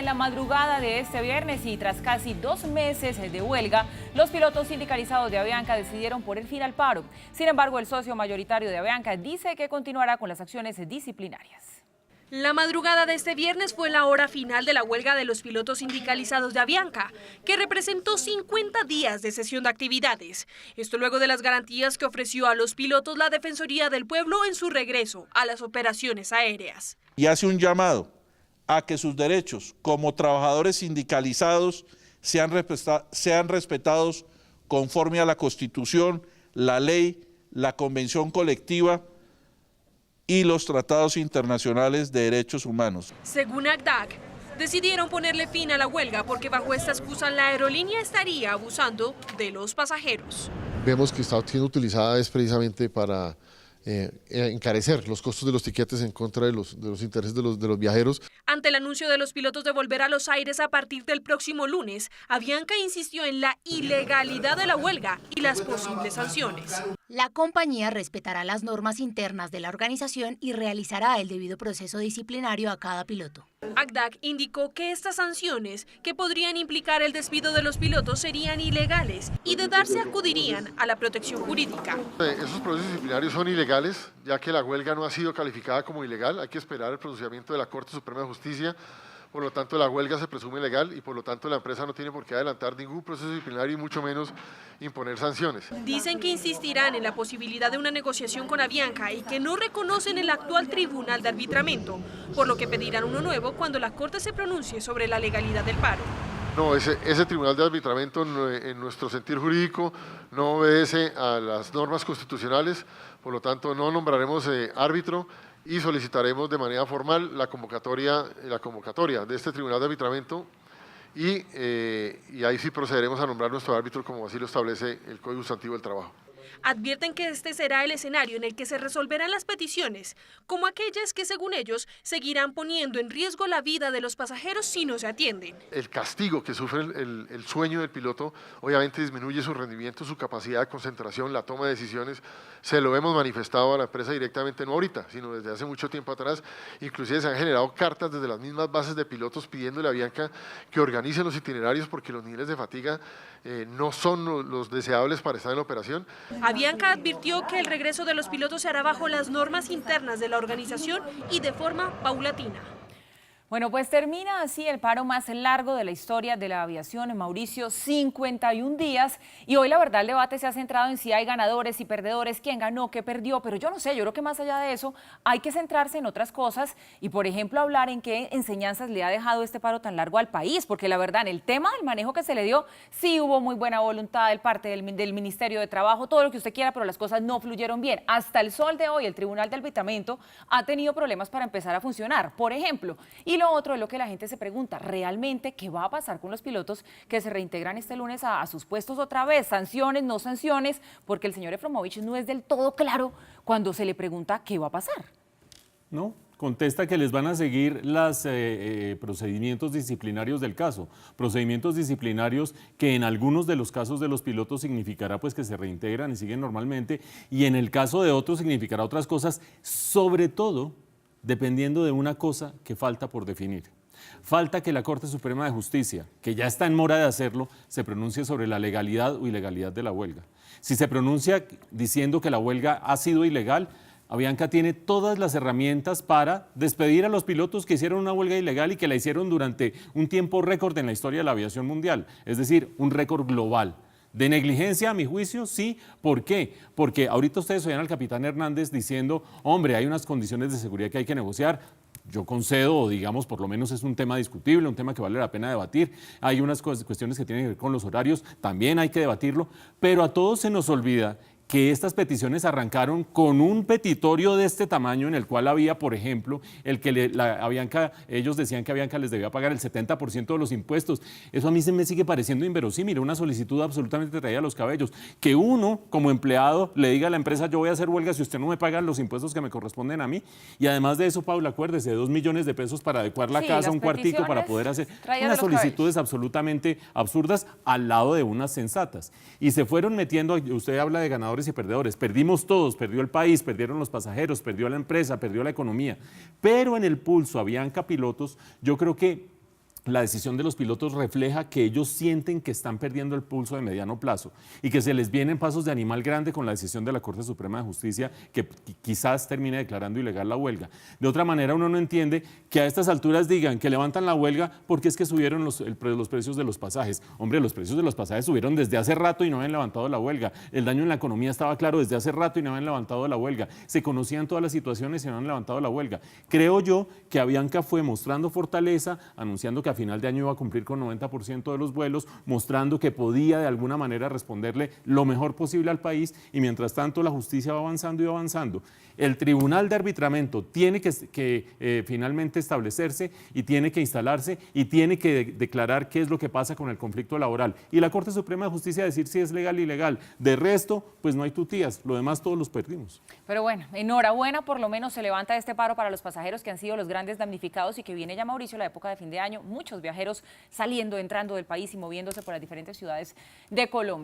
la madrugada de este viernes y tras casi 2 meses de huelga, los pilotos sindicalizados de Avianca decidieron poner fin al paro. Sin embargo, el socio mayoritario de Avianca dice que continuará con las acciones disciplinarias. La madrugada de este viernes fue la hora final de la huelga de los pilotos sindicalizados de Avianca, que representó 50 días de cesión de actividades. Esto luego de las garantías que ofreció a los pilotos la Defensoría del Pueblo en su regreso a las operaciones aéreas. Y hace un llamado a que sus derechos como trabajadores sindicalizados sean respetados conforme a la Constitución, la ley, la Convención Colectiva y los tratados internacionales de derechos humanos. Según ACDAC, decidieron ponerle fin a la huelga porque bajo esta excusa la aerolínea estaría abusando de los pasajeros. Vemos que está siendo utilizada es precisamente para encarecer los costos de los tiquetes en contra de los intereses de los viajeros. Ante el anuncio de los pilotos de volver a los aires a partir del próximo lunes, Avianca insistió en la ilegalidad de la huelga y las posibles sanciones. La compañía respetará las normas internas de la organización y realizará el debido proceso disciplinario a cada piloto. ACDAC indicó que estas sanciones, que podrían implicar el despido de los pilotos, serían ilegales y de darse acudirían a la protección jurídica. Esos procesos disciplinarios son ilegales, ya que la huelga no ha sido calificada como ilegal. Hay que esperar el pronunciamiento de la Corte Suprema de Justicia. Por lo tanto, la huelga se presume legal y por lo tanto la empresa no tiene por qué adelantar ningún proceso disciplinario y mucho menos imponer sanciones. Dicen que insistirán en la posibilidad de una negociación con Avianca y que no reconocen el actual tribunal de arbitramiento, por lo que pedirán uno nuevo cuando la Corte se pronuncie sobre la legalidad del paro. No, ese tribunal de arbitramiento en nuestro sentir jurídico no obedece a las normas constitucionales, por lo tanto no nombraremos árbitro y solicitaremos de manera formal la convocatoria de este tribunal de arbitramiento y ahí sí procederemos a nombrar nuestro árbitro como así lo establece el Código Sustantivo del Trabajo. Advierten que este será el escenario en el que se resolverán las peticiones, como aquellas que, según ellos, seguirán poniendo en riesgo la vida de los pasajeros si no se atienden. El castigo que sufre el sueño del piloto obviamente disminuye su rendimiento, su capacidad de concentración, la toma de decisiones. Se lo hemos manifestado a la empresa directamente, no ahorita, sino desde hace mucho tiempo atrás. Inclusive se han generado cartas desde las mismas bases de pilotos pidiéndole a Avianca que organice los itinerarios porque los niveles de fatiga no son los deseables para estar en la operación. Avianca advirtió que el regreso de los pilotos se hará bajo las normas internas de la organización y de forma paulatina. Bueno, pues termina así el paro más largo de la historia de la aviación en Mauricio, 51 días. Y hoy la verdad el debate se ha centrado en si hay ganadores y perdedores, quién ganó, qué perdió. Pero yo no sé, yo creo que más allá de eso hay que centrarse en otras cosas y, por ejemplo, hablar en qué enseñanzas le ha dejado este paro tan largo al país. Porque la verdad, en el tema del manejo que se le dio, sí hubo muy buena voluntad del parte del Ministerio de Trabajo, todo lo que usted quiera, pero las cosas no fluyeron bien. Hasta el sol de hoy, el Tribunal de Arbitramiento ha tenido problemas para empezar a funcionar, por ejemplo. Y lo otro es lo que la gente se pregunta, ¿realmente qué va a pasar con los pilotos que se reintegran este lunes a sus puestos otra vez? ¿Sanciones, no sanciones? Porque el señor Efromovich no es del todo claro cuando se le pregunta qué va a pasar. No, contesta que les van a seguir los procedimientos disciplinarios del caso. Procedimientos disciplinarios que en algunos de los casos de los pilotos significará pues que se reintegran y siguen normalmente, y en el caso de otros significará otras cosas, sobre todo dependiendo de una cosa que falta por definir. Falta que la Corte Suprema de Justicia, que ya está en mora de hacerlo, se pronuncie sobre la legalidad o ilegalidad de la huelga. Si se pronuncia diciendo que la huelga ha sido ilegal, Avianca tiene todas las herramientas para despedir a los pilotos que hicieron una huelga ilegal y que la hicieron durante un tiempo récord en la historia de la aviación mundial, es decir, un récord global. ¿De negligencia, a mi juicio? Sí. ¿Por qué? Porque ahorita ustedes oían al capitán Hernández diciendo, hombre, hay unas condiciones de seguridad que hay que negociar. Yo concedo, o digamos, por lo menos es un tema discutible, un tema que vale la pena debatir. Hay unas cuestiones que tienen que ver con los horarios, también hay que debatirlo, pero a todos se nos olvida que estas peticiones arrancaron con un petitorio de este tamaño en el cual había, por ejemplo, el que Avianca, ellos decían que Avianca les debía pagar el 70% de los impuestos. Eso a mí se me sigue pareciendo inverosímil, una solicitud absolutamente traída a los cabellos. Que uno, como empleado, le diga a la empresa, yo voy a hacer huelga si usted no me paga los impuestos que me corresponden a mí. Y además de eso, Paula, acuérdese, 2 millones de pesos para adecuar la casa, un cuartico para poder hacer unas solicitudes absolutamente absurdas al lado de unas sensatas. Y se fueron metiendo, usted habla de ganadores y perdedores, perdimos todos, perdió el país, perdieron los pasajeros, perdió la empresa, perdió la economía, pero en el pulso Avianca Pilotos, yo creo que la decisión de los pilotos refleja que ellos sienten que están perdiendo el pulso de mediano plazo y que se les vienen pasos de animal grande con la decisión de la Corte Suprema de Justicia que quizás termine declarando ilegal la huelga. De otra manera, uno no entiende que a estas alturas digan que levantan la huelga porque es que subieron los precios de los pasajes. Hombre, los precios de los pasajes subieron desde hace rato y no habían levantado la huelga. El daño en la economía estaba claro desde hace rato y no habían levantado la huelga. Se conocían todas las situaciones y no habían levantado la huelga. Creo yo que Avianca fue mostrando fortaleza, anunciando que a final de año iba a cumplir con 90% de los vuelos, mostrando que podía de alguna manera responderle lo mejor posible al país y mientras tanto la justicia va avanzando y va avanzando. El Tribunal de Arbitramiento tiene que finalmente establecerse y tiene que instalarse y tiene que declarar qué es lo que pasa con el conflicto laboral. Y la Corte Suprema de Justicia decir si es legal o ilegal. De resto, pues no hay tutías, lo demás todos los perdimos. Pero bueno, enhorabuena, por lo menos se levanta este paro para los pasajeros que han sido los grandes damnificados y que viene ya, Mauricio, la época de fin de año, muchos viajeros saliendo, entrando del país y moviéndose por las diferentes ciudades de Colombia.